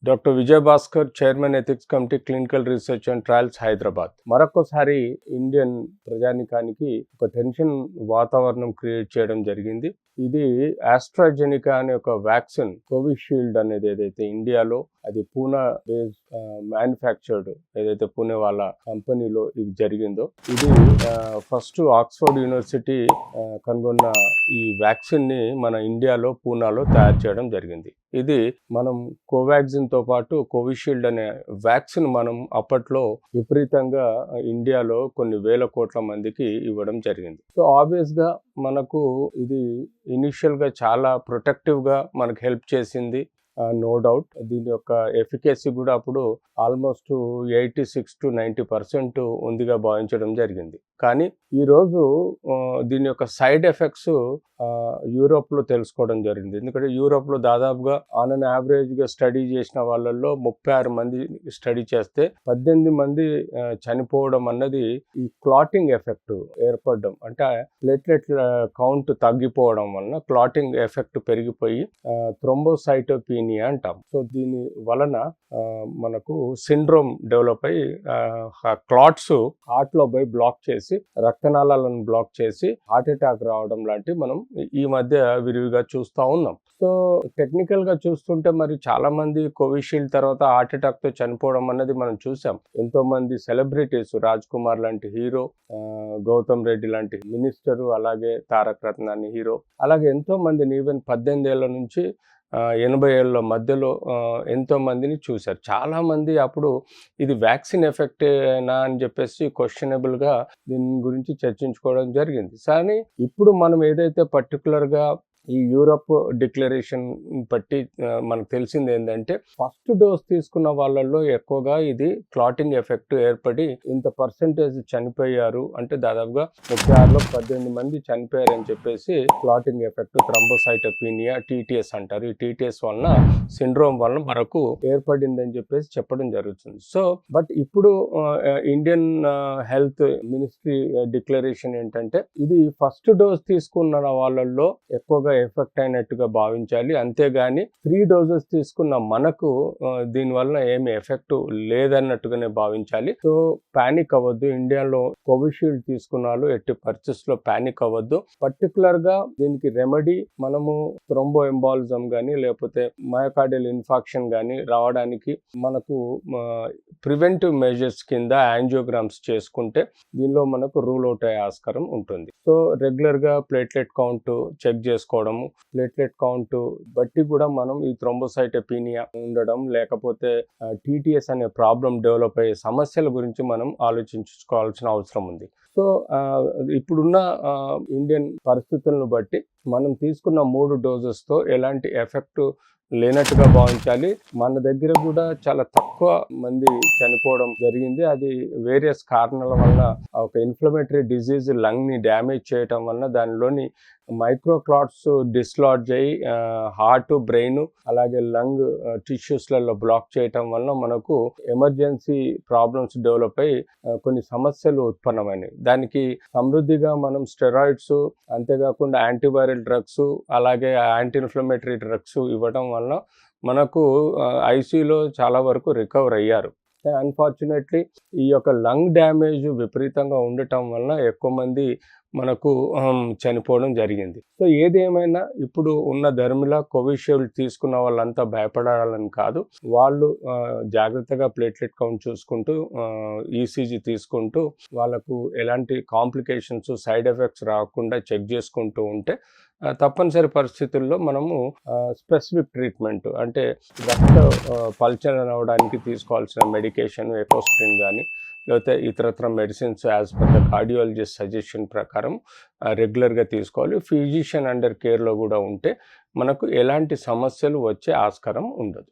Doctor Vijay Bhaskar, chairman ethics committee, clinical research and trials, Hyderabad. మరొకసారి Indian ప్రజానికానికి ఒక టెన్షన్ వాతావరణం క్రియేట్ చేయడం జరిగింది. ఇది ఆస్ట్రాజెనికా అనే ఒక వ్యాక్సిన్, కోవిషీల్డ్ అనేది ఏదైతే ఇండియాలో అది పూనా బేస్ మ్యానుఫ్యాక్చర్డ్, ఏదైతే పూణే వాళ్ళ కంపెనీలో ఇది జరిగిందో, ఇది ఫస్ట్ ఆక్స్ఫర్డ్ యూనివర్సిటీ కనుగొన్న ఈ వ్యాక్సిన్ ని మన ఇండియాలో పూనాలో తయారు చేయడం జరిగింది. ఇది మనం కోవాక్సిన్ తో పాటు కోవిషీల్డ్ అనే వ్యాక్సిన్ మనం అప్పట్లో విపరీతంగా ఇండియాలో కొన్ని వేల కోట్ల మందికి ఇవ్వడం జరిగింది. సో ఆబ్వియస్ గా మనకు ఇది ఇనిషియల్ గా చాలా ప్రొటెక్టివ్ గా మనకు హెల్ప్ చేసింది. నో డౌట్ దీని యొక్క ఎఫికసీ కూడా అప్పుడు ఆల్మోస్ట్ 86 to 90% ఉందిగా భావించడం జరిగింది. కానీ ఈరోజు దీని యొక్క సైడ్ ఎఫెక్ట్స్ యూరోప్లో తెలుసుకోవడం జరిగింది. ఎందుకంటే యూరోప్లో దాదాపుగా ఆన్ అన్ యావరేజ్గా స్టడీ చేసిన వాళ్ళల్లో 36 మంది స్టడీ చేస్తే 18 మంది చనిపోవడం అన్నది ఈ క్లాటింగ్ ఎఫెక్ట్ ఏర్పడడం, అంటే ప్లేట్లెట్ కౌంట్ తగ్గిపోవడం వలన క్లాటింగ్ ఎఫెక్ట్ పెరిగిపోయి థ్రోంబోసైటోపీనియా అంటాం. సో దీని వలన మనకు సిండ్రోమ్ డెవలప్ అయ్యి క్లాట్స్ హార్ట్లో పోయి బ్లాక్ చేసి, రక్తనాళాలను బ్లాక్ చేసి హార్ట్ అటాక్ రావడం లాంటివి మనం ఈ మధ్య విరివిగా చూస్తూ ఉన్నాం. సో టెక్నికల్ గా చూస్తుంటే మరి చాలా మంది కోవిషీల్డ్ తర్వాత హార్ట్ అటాక్ తో చనిపోవడం అన్నది మనం చూసాం. ఎంతో మంది సెలబ్రిటీస్, రాజ్ కుమార్ లాంటి హీరో, గౌతమ్ రెడ్డి లాంటి మినిస్టరు, అలాగే తారక రత్నాని హీరో, అలాగే ఎంతో మందిని ఈవెన్ 18 ఏళ్ల నుంచి 80 ఏళ్ళ మధ్యలో ఎంతో మందిని చూశారు. చాలా మంది అప్పుడు ఇది వ్యాక్సిన్ ఎఫెక్టేనా అని చెప్పేసి క్వశ్చనబుల్గా దీని గురించి చర్చించుకోవడం జరిగింది. కానీ ఇప్పుడు మనం ఏదైతే పర్టికులర్గా ఈ యూరప్ డిక్లరేషన్ బట్టి మనకు తెలిసింది ఏంటంటే, ఫస్ట్ డోస్ తీసుకున్న వాళ్ళల్లో ఎక్కువగా ఇది క్లాటింగ్ ఎఫెక్ట్ ఏర్పడి ఇంత పర్సెంటేజ్ చనిపోయారు, అంటే దాదాపుగా 36లో 18 మంది చనిపోయారని చెప్పేసి క్లాటింగ్ ఎఫెక్ట్, థ్రోంబోసైటోపీనియా, టీటీఎస్ అంటారు. ఈ టీటీఎస్ వలన, సిండ్రోమ్ వలన మనకు ఏర్పడిందని చెప్పేసి చెప్పడం జరుగుతుంది. సో బట్ ఇప్పుడు ఇండియన్ హెల్త్ మినిస్ట్రీ డిక్లరేషన్ ఏంటంటే, ఇది ఫస్ట్ డోస్ తీసుకున్న వాళ్ళల్లో ఎక్కువగా ఎఫెక్ట్ అయినట్టుగా భావించాలి, అంతేగాని 3 డోసెస్ తీసుకున్న మనకు దీనివల్ల ఏమి ఎఫెక్ట్ లేదన్నట్టుగానే భావించాలి. సో పానిక్ అవ్వద్దు. ఇండియాలో కోవిషీల్డ్ తీసుకున్న వాళ్ళు ఎట్టి పరిస్థితుల్లో పానిక్ అవ్వద్దు. పర్టికులర్ గా దీనికి రెమెడీ మనము థ్రోంబో ఎంబాలిజం కానీ లేకపోతే మయోకార్డియల్ ఇన్ఫాక్షన్ కానీ రావడానికి మనకు ప్రివెంటివ్ మెజర్స్ కింద యాంజియోగ్రామ్స్ చేసుకుంటే దీనిలో మనకు రూల్ అవుట్ అయ్యే ఆస్కారం ఉంటుంది. సో రెగ్యులర్ గా ప్లేట్లెట్ కౌంట్ చెక్ చేసుకోవడము, ప్లేట్లెట్ కౌంట్ బట్టి కూడా మనం ఈ థ్రోంబోసైటోపీనియా ఉండడం, లేకపోతే టీటీఎస్ అనే ప్రాబ్లం డెవలప్ అయ్యే సమస్యల గురించి మనం ఆలోచించుకోవాల్సిన అవసరం ఉంది. సో ఇప్పుడున్న ఇండియన్ పరిస్థితులను బట్టి మనం తీసుకున్న 3 డోసెస్తో ఎలాంటి ఎఫెక్ట్ లేనట్టుగా భావించాలి. మన దగ్గర కూడా చాలా తక్కువ మంది చనిపోవడం జరిగింది. అది వేరియస్ కారణాల వలన, ఒక ఇన్ఫ్లమేటరీ డిజీజ్ లంగ్ ని డ్యామేజ్ చేయటం వలన దానిలోని మైక్రో క్లాట్స్ డిస్లాడ్జ్ అయ్యి హార్ట్, బ్రెయిన్, అలాగే లంగ్ టిష్యూస్లలో బ్లాక్ చేయటం వలన మనకు ఎమర్జెన్సీ ప్రాబ్లమ్స్ డెవలప్ అయ్యి కొన్ని సమస్యలు ఉత్పన్నమైనవి. దానికి సమృద్ధిగా మనం స్టెరాయిడ్స్, అంతేకాకుండా యాంటీవైరల్ డ్రగ్స్, అలాగే యాంటీ ఇన్ఫ్లమేటరీ డ్రగ్స్ ఇవ్వడం వలన మనకు ఐసీయూలో చాలా వరకు రికవర్ అయ్యారు. అన్ఫార్చునేట్లీ ఈ యొక్క లంగ్ డ్యామేజ్ విపరీతంగా ఉండటం వలన ఎక్కువ మంది మనకు చనిపోవడం జరిగింది. సో ఏది ఏమైనా ఇప్పుడు ఉన్న ధర్మిలా కోవిషీల్డ్ తీసుకున్న వాళ్ళంతా భయపడాలని కాదు. వాళ్ళు జాగ్రత్తగా ప్లేట్లెట్ కౌంట్ చూసుకుంటూ, ఈసీజీ తీసుకుంటూ, వాళ్ళకు ఎలాంటి కాంప్లికేషన్స్, సైడ్ ఎఫెక్ట్స్ రాకుండా చెక్ చేసుకుంటూ ఉంటే తప్పనిసరి పరిస్థితుల్లో మనము స్పెసిఫిక్ ట్రీట్మెంట్, అంటే రక్త పల్చన అవడానికి తీసుకోవాల్సిన మెడికేషన్, ఎకోస్ప్రిన్ కానీ లేకపోతే ఇతరత్ర medicines as per the cardiologist suggestion ప్రకారం రెగ్యులర్గా తీసుకోవాలి. ఫిజిషియన్ అండర్ కేర్లో కూడా ఉంటే మనకు ఎలాంటి సమస్యలు వచ్చే ఆస్కారం ఉండదు.